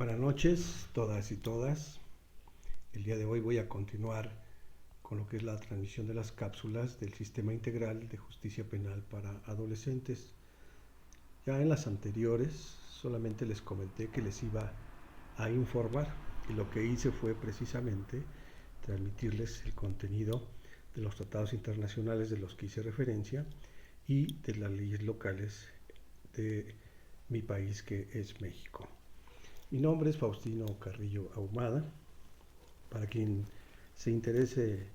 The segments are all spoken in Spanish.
Buenas noches, todas y todas. El día de hoy voy a continuar con lo que es la transmisión de las cápsulas del Sistema Integral de Justicia Penal para Adolescentes. Ya en las anteriores solamente les comenté que les iba a informar y lo que hice fue precisamente transmitirles el contenido de los tratados internacionales de los que hice referencia y de las leyes locales de mi país, que es México. Mi nombre es Faustino Carrillo Ahumada. Para quien se interese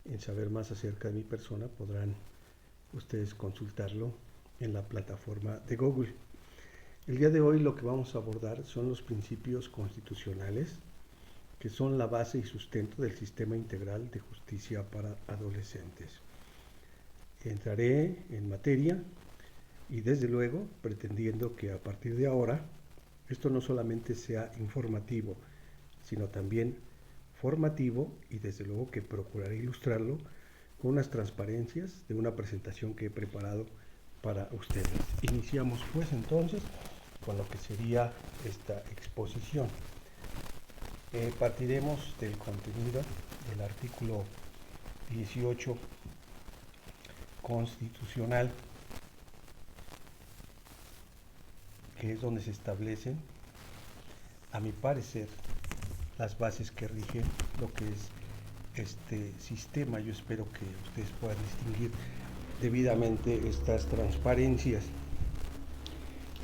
en saber más acerca de mi persona, podrán ustedes consultarlo en la plataforma de Google. El día de hoy lo que vamos a abordar son los principios constitucionales, que son la base y sustento del Sistema Integral de Justicia para Adolescentes. Entraré en materia y desde luego pretendiendo que a partir de ahora esto no solamente sea informativo, sino también formativo, y desde luego que procuraré ilustrarlo con unas transparencias de una presentación que he preparado para ustedes. Iniciamos pues entonces con lo que sería esta exposición. Partiremos del contenido del artículo 18 constitucional, que es donde se establecen, a mi parecer, las bases que rigen lo que es este sistema. Yo espero que ustedes puedan distinguir debidamente estas transparencias.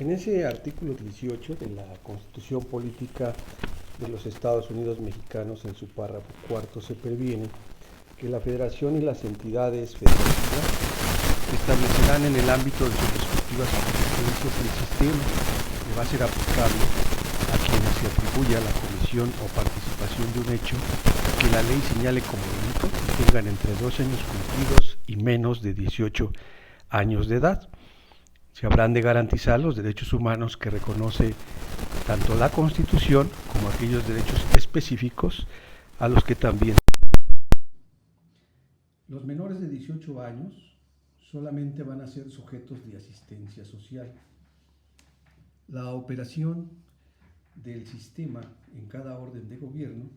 En ese artículo 18 de la Constitución Política de los Estados Unidos Mexicanos, en su párrafo cuarto, se previene que la Federación y las entidades federativas establecerán en el ámbito de sus respectivas competencias el sistema que va a ser aplicable a quienes se atribuya la comisión o participación de un hecho que la ley señale como delito y tengan entre 2 años cumplidos y menos de 18 años de edad. Se habrán de garantizar los derechos humanos que reconoce tanto la Constitución como aquellos derechos específicos a los que también. Los menores de 18 años solamente van a ser sujetos de asistencia social. La operación del sistema en cada orden de gobierno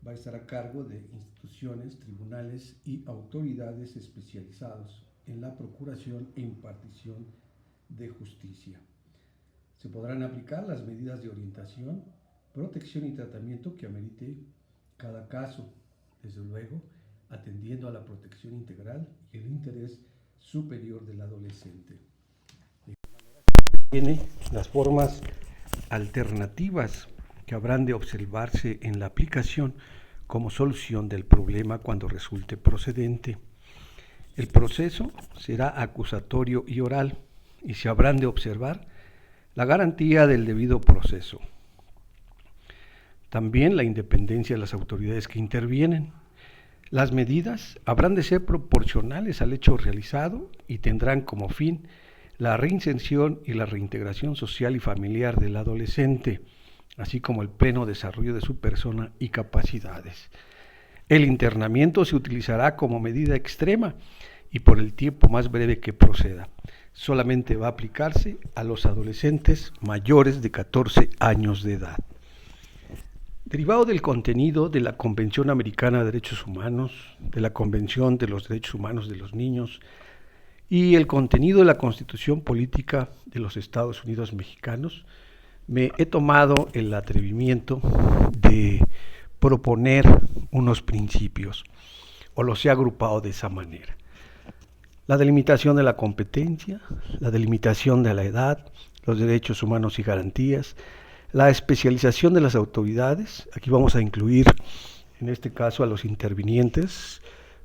va a estar a cargo de instituciones, tribunales y autoridades especializados en la procuración e impartición de justicia. Se podrán aplicar las medidas de orientación, protección y tratamiento que amerite cada caso, desde luego atendiendo a la protección integral y el interés superior del adolescente. Tiene las formas alternativas que habrán de observarse en la aplicación como solución del problema cuando resulte procedente. El proceso será acusatorio y oral, y se habrán de observar la garantía del debido proceso. También la independencia de las autoridades que intervienen. Las medidas habrán de ser proporcionales al hecho realizado y tendrán como fin la reinserción y la reintegración social y familiar del adolescente, así como el pleno desarrollo de su persona y capacidades. El internamiento se utilizará como medida extrema y por el tiempo más breve que proceda. Solamente va a aplicarse a los adolescentes mayores de 14 años de edad. Derivado del contenido de la Convención Americana de Derechos Humanos, de la Convención de los Derechos Humanos de los Niños y el contenido de la Constitución Política de los Estados Unidos Mexicanos, me he tomado el atrevimiento de proponer unos principios, o los he agrupado de esa manera. La delimitación de la competencia, la delimitación de la edad, los derechos humanos y garantías, la especialización de las autoridades. Aquí vamos a incluir, en este caso, a los intervinientes,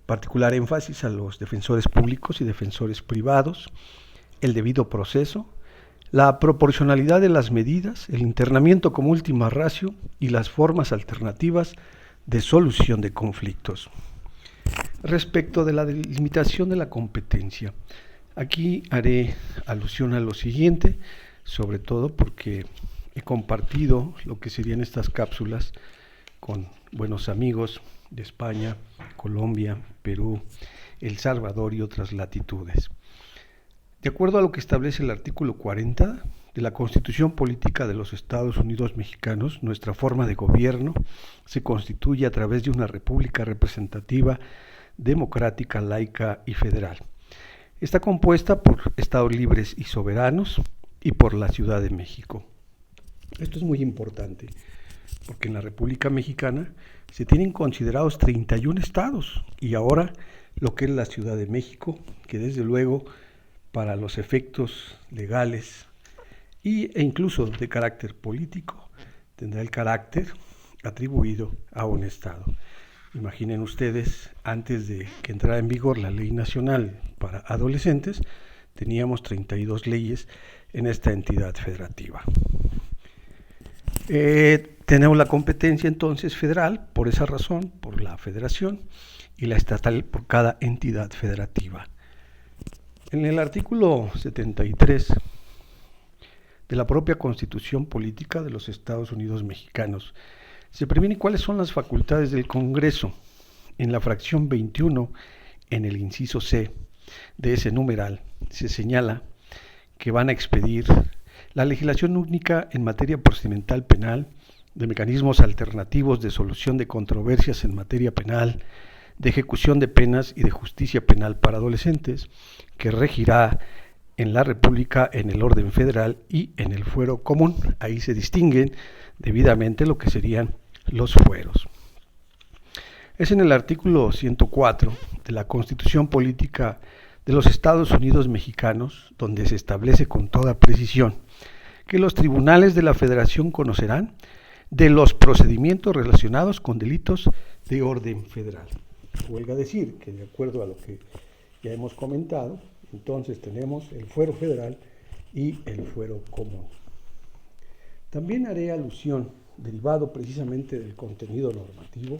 particular énfasis a los defensores públicos y defensores privados, el debido proceso, la proporcionalidad de las medidas, el internamiento como última ratio y las formas alternativas de solución de conflictos. Respecto de la delimitación de la competencia, aquí haré alusión a lo siguiente, sobre todo porque he compartido lo que serían estas cápsulas con buenos amigos de España, Colombia, Perú, El Salvador y otras latitudes. De acuerdo a lo que establece el artículo 40 de la Constitución Política de los Estados Unidos Mexicanos, nuestra forma de gobierno se constituye a través de una república representativa, democrática, laica y federal. Está compuesta por estados libres y soberanos y por la Ciudad de México. Esto es muy importante, porque en la República Mexicana se tienen considerados 31 estados y ahora lo que es la Ciudad de México, que desde luego para los efectos legales e incluso de carácter político tendrá el carácter atribuido a un estado. Imaginen ustedes, antes de que entrara en vigor la ley nacional para adolescentes, teníamos 32 leyes en esta entidad federativa. Tenemos la competencia entonces federal, por esa razón, por la federación, y la estatal por cada entidad federativa. En el artículo 73 de la propia Constitución Política de los Estados Unidos Mexicanos se previene cuáles son las facultades del Congreso. En la fracción 21, en el inciso C de ese numeral, se señala que van a expedir la legislación única en materia procedimental penal, de mecanismos alternativos de solución de controversias en materia penal, de ejecución de penas y de justicia penal para adolescentes, que regirá en la República en el orden federal y en el fuero común. Ahí se distinguen debidamente lo que serían los fueros. Es en el artículo 104 de la Constitución Política de los Estados Unidos Mexicanos donde se establece con toda precisión que los tribunales de la Federación conocerán de los procedimientos relacionados con delitos de orden federal. Huelga decir que de acuerdo a lo que ya hemos comentado, entonces tenemos el fuero federal y el fuero común. También haré alusión, derivado precisamente del contenido normativo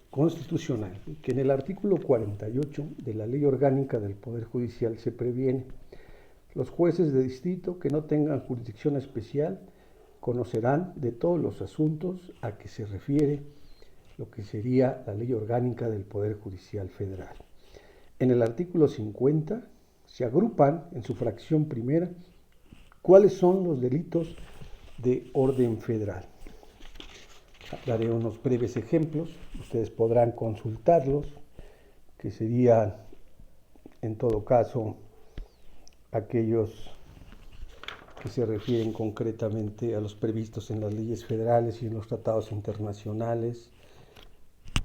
constitucional, que en el artículo 48 de la Ley Orgánica del Poder Judicial se previene: los jueces de distrito que no tengan jurisdicción especial conocerán de todos los asuntos a que se refiere lo que sería la Ley Orgánica del Poder Judicial Federal. En el artículo 50 se agrupan en su fracción primera cuáles son los delitos de orden federal. Daré unos breves ejemplos, ustedes podrán consultarlos, que serían en todo caso aquellos que se refieren concretamente a los previstos en las leyes federales y en los tratados internacionales,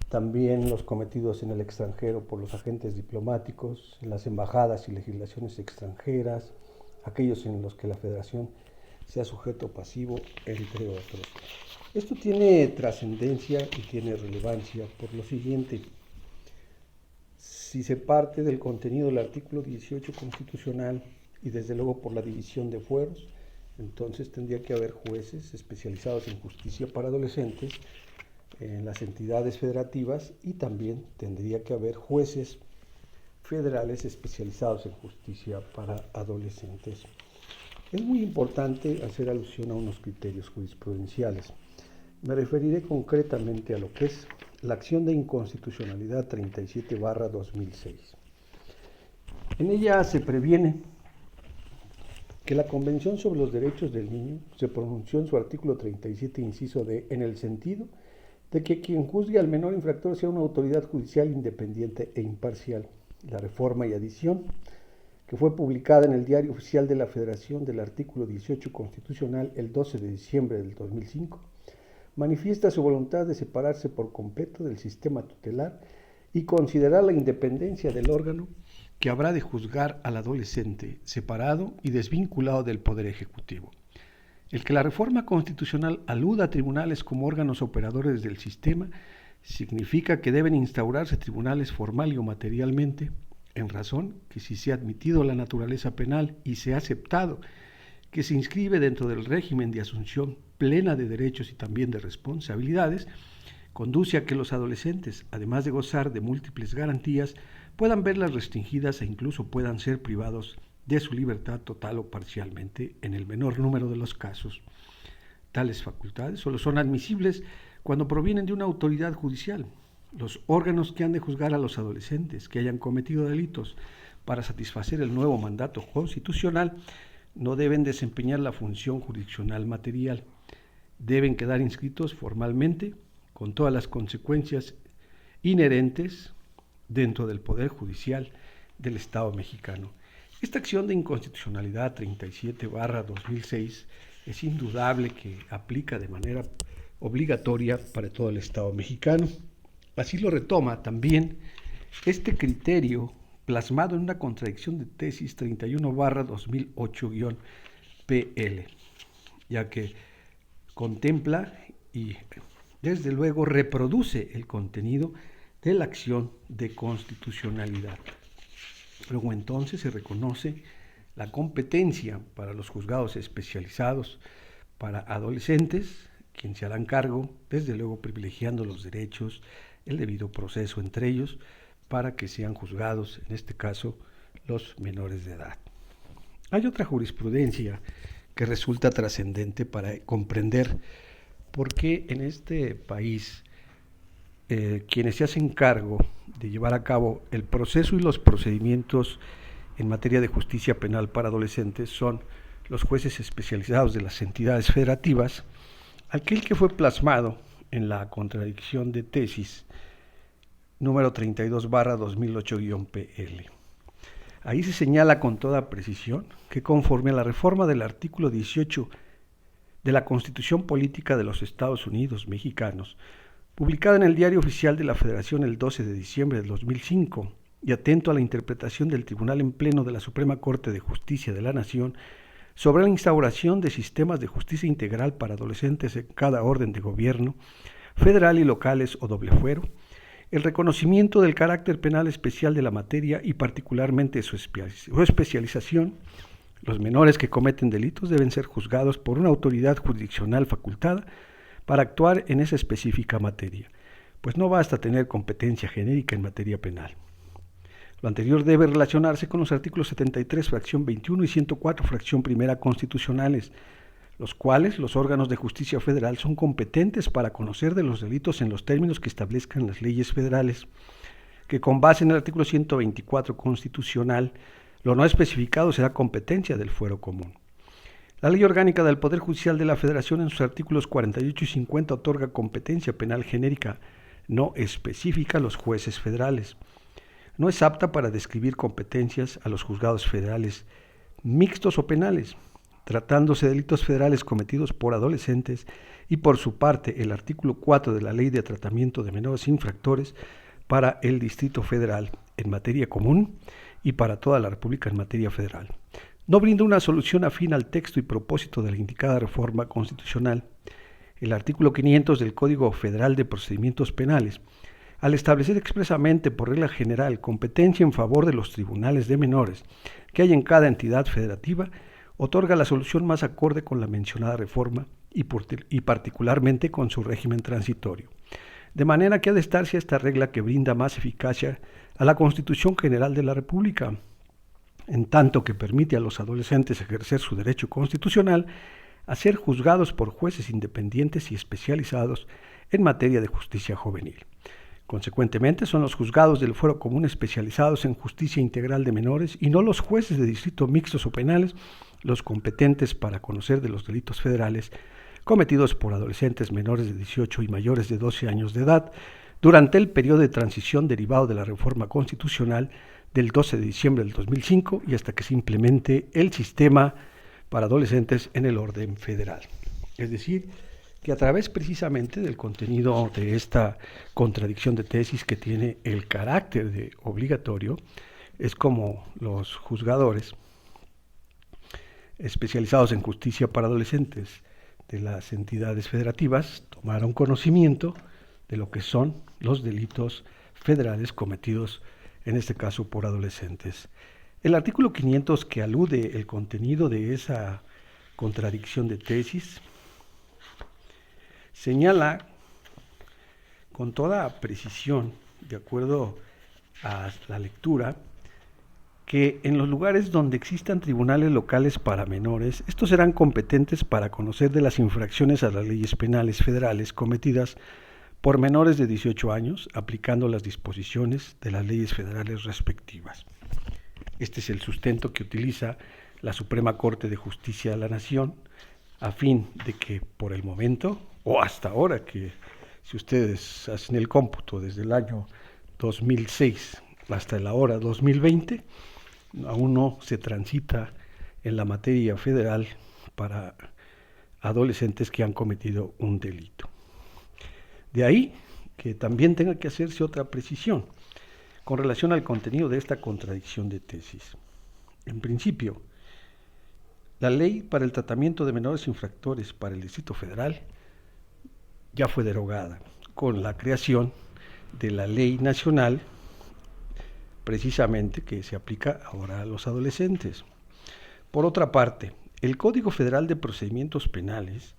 también los cometidos en el extranjero por los agentes diplomáticos, en las embajadas y legislaciones extranjeras, aquellos en los que la Federación sea sujeto pasivo, entre otros. Esto tiene trascendencia y tiene relevancia por lo siguiente: si se parte del contenido del artículo 18 constitucional y desde luego por la división de fueros, entonces tendría que haber jueces especializados en justicia para adolescentes en las entidades federativas y también tendría que haber jueces federales especializados en justicia para adolescentes. Es muy importante hacer alusión a unos criterios jurisprudenciales. Me referiré concretamente a lo que es la acción de inconstitucionalidad 37/2006. En ella se previene que la Convención sobre los Derechos del Niño se pronunció en su artículo 37, inciso D, en el sentido de que quien juzgue al menor infractor sea una autoridad judicial independiente e imparcial. La reforma y adición, que fue publicada en el Diario Oficial de la Federación del artículo 18 constitucional el 12 de diciembre del 2005, manifiesta su voluntad de separarse por completo del sistema tutelar y considerar la independencia del órgano que habrá de juzgar al adolescente separado y desvinculado del Poder Ejecutivo. El que la reforma constitucional aluda a tribunales como órganos operadores del sistema significa que deben instaurarse tribunales formal y o materialmente, en razón que si se ha admitido la naturaleza penal y se ha aceptado que se inscribe dentro del régimen de asunción plena de derechos y también de responsabilidades, conduce a que los adolescentes, además de gozar de múltiples garantías, puedan verlas restringidas e incluso puedan ser privados de su libertad total o parcialmente en el menor número de los casos. Tales facultades solo son admisibles cuando provienen de una autoridad judicial. Los órganos que han de juzgar a los adolescentes que hayan cometido delitos para satisfacer el nuevo mandato constitucional no deben desempeñar la función jurisdiccional material. Deben quedar inscritos formalmente con todas las consecuencias inherentes dentro del Poder Judicial del Estado mexicano. Esta acción de inconstitucionalidad 37/2006 es indudable que aplica de manera obligatoria para todo el Estado mexicano. Así lo retoma también este criterio plasmado en una contradicción de tesis 31/2008-PL, ya que contempla y desde luego reproduce el contenido de la acción de constitucionalidad. Luego entonces se reconoce la competencia para los juzgados especializados para adolescentes, quienes se harán cargo, desde luego privilegiando los derechos, el debido proceso entre ellos, para que sean juzgados, en este caso, los menores de edad. Hay otra jurisprudencia que resulta trascendente para comprender por qué en este país quienes se hacen cargo de llevar a cabo el proceso y los procedimientos en materia de justicia penal para adolescentes son los jueces especializados de las entidades federativas, aquel que fue plasmado en la contradicción de tesis número 32/2008-PL. Ahí se señala con toda precisión que conforme a la reforma del artículo 18 de la Constitución Política de los Estados Unidos Mexicanos, publicada en el Diario Oficial de la Federación el 12 de diciembre del 2005, y atento a la interpretación del Tribunal en Pleno de la Suprema Corte de Justicia de la Nación sobre la instauración de sistemas de justicia integral para adolescentes en cada orden de gobierno, federal y locales o doble fuero, el reconocimiento del carácter penal especial de la materia y particularmente su especialización, los menores que cometen delitos deben ser juzgados por una autoridad jurisdiccional facultada para actuar en esa específica materia, pues no basta tener competencia genérica en materia penal. Lo anterior debe relacionarse con los artículos 73, fracción 21 y 104, fracción primera constitucionales, los cuales los órganos de justicia federal son competentes para conocer de los delitos en los términos que establezcan las leyes federales, que con base en el artículo 124 constitucional, lo no especificado será competencia del fuero común. La Ley Orgánica del Poder Judicial de la Federación en sus artículos 48 y 50 otorga competencia penal genérica no específica a los jueces federales. No es apta para describir competencias a los juzgados federales mixtos o penales, tratándose de delitos federales cometidos por adolescentes, y por su parte el artículo 4 de la Ley de Tratamiento de Menores Infractores para el Distrito Federal en materia común y para toda la República en materia federal. No brinda una solución afín al texto y propósito de la indicada reforma constitucional. El artículo 500 del Código Federal de Procedimientos Penales, al establecer expresamente por regla general competencia en favor de los tribunales de menores que hay en cada entidad federativa, otorga la solución más acorde con la mencionada reforma y particularmente con su régimen transitorio. De manera que ha de estarse esta regla que brinda más eficacia a la Constitución General de la República, en tanto que permite a los adolescentes ejercer su derecho constitucional a ser juzgados por jueces independientes y especializados en materia de justicia juvenil. Consecuentemente, son los juzgados del fuero común especializados en justicia integral de menores y no los jueces de distrito mixtos o penales los competentes para conocer de los delitos federales cometidos por adolescentes menores de 18 y mayores de 12 años de edad durante el periodo de transición derivado de la reforma constitucional del 12 de diciembre del 2005 y hasta que se implemente el sistema para adolescentes en el orden federal. Es decir, que a través precisamente del contenido de esta contradicción de tesis que tiene el carácter de obligatorio, es como los juzgadores especializados en justicia para adolescentes de las entidades federativas tomaron conocimiento de lo que son los delitos federales cometidos, en este caso por adolescentes. El artículo 500, que alude el contenido de esa contradicción de tesis, señala con toda precisión, de acuerdo a la lectura, que en los lugares donde existan tribunales locales para menores, estos serán competentes para conocer de las infracciones a las leyes penales federales cometidas por menores de 18 años, aplicando las disposiciones de las leyes federales respectivas. Este es el sustento que utiliza la Suprema Corte de Justicia de la Nación, a fin de que por el momento, o hasta ahora, que si ustedes hacen el cómputo desde el año 2006 hasta el ahora 2020, aún no se transita en la materia federal para adolescentes que han cometido un delito. De ahí que también tenga que hacerse otra precisión con relación al contenido de esta contradicción de tesis. En principio, la ley para el tratamiento de menores infractores para el Distrito Federal ya fue derogada con la creación de la ley nacional, precisamente que se aplica ahora a los adolescentes. Por otra parte, el Código Federal de Procedimientos Penales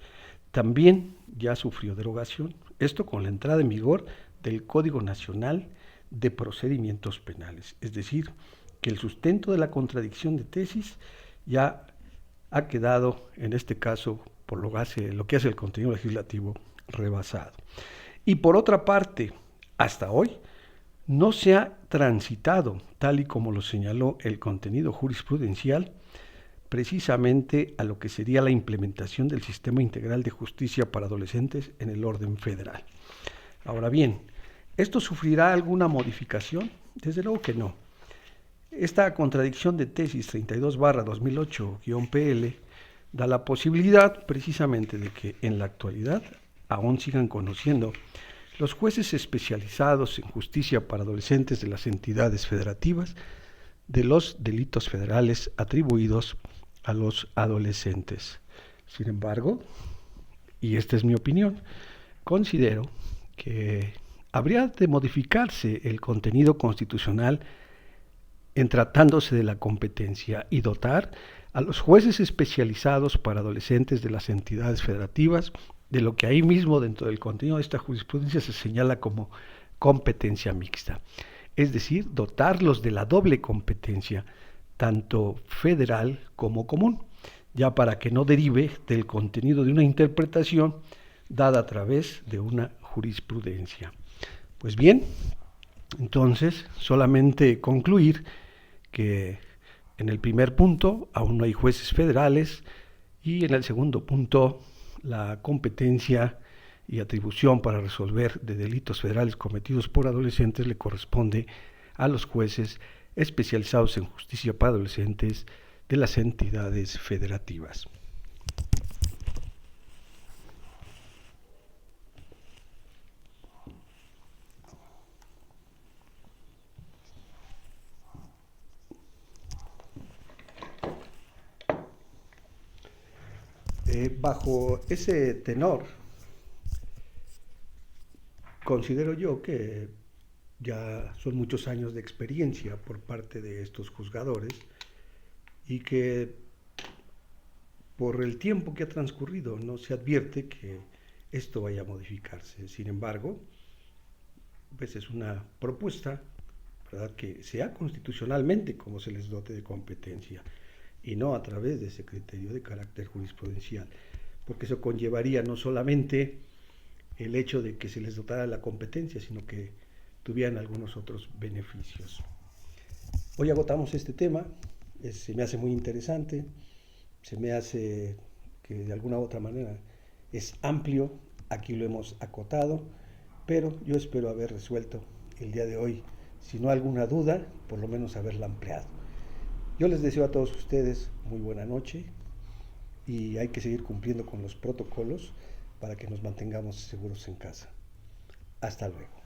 también ya sufrió derogación, esto con la entrada en vigor del Código Nacional de Procedimientos Penales, es decir, que el sustento de la contradicción de tesis ya ha quedado, en este caso, por lo que hace el contenido legislativo, rebasado. Y por otra parte, hasta hoy, no se ha transitado, tal y como lo señaló el contenido jurisprudencial, precisamente a lo que sería la implementación del Sistema Integral de Justicia para Adolescentes en el orden federal. Ahora bien, ¿esto sufrirá alguna modificación? Desde luego que no. Esta contradicción de tesis 32/2008-PL da la posibilidad precisamente de que en la actualidad aún sigan conociendo los jueces especializados en justicia para adolescentes de las entidades federativas de los delitos federales atribuidos a los adolescentes. Sin embargo, y esta es mi opinión, considero que habría de modificarse el contenido constitucional en tratándose de la competencia y dotar a los jueces especializados para adolescentes de las entidades federativas de lo que ahí mismo dentro del contenido de esta jurisprudencia se señala como competencia mixta. Es decir, dotarlos de la doble competencia, tanto federal como común, ya para que no derive del contenido de una interpretación dada a través de una jurisprudencia. Pues bien, entonces solamente concluir que en el primer punto aún no hay jueces federales y en el segundo punto la competencia y atribución para resolver de delitos federales cometidos por adolescentes le corresponde a los jueces especializados en justicia para adolescentes de las entidades federativas. Bajo ese tenor, considero yo que ya son muchos años de experiencia por parte de estos juzgadores y que por el tiempo que ha transcurrido no se advierte que esto vaya a modificarse. Sin embargo, pues es una propuesta, ¿verdad?, que sea constitucionalmente como se les dote de competencia y no a través de ese criterio de carácter jurisprudencial, porque eso conllevaría no solamente el hecho de que se les dotara la competencia, sino que tuvieran algunos otros beneficios. Hoy agotamos este tema, se me hace muy interesante, se me hace que de alguna u otra manera es amplio, aquí lo hemos acotado, pero yo espero haber resuelto el día de hoy, si no alguna duda, por lo menos haberla ampliado. Yo les deseo a todos ustedes muy buena noche y hay que seguir cumpliendo con los protocolos para que nos mantengamos seguros en casa. Hasta luego.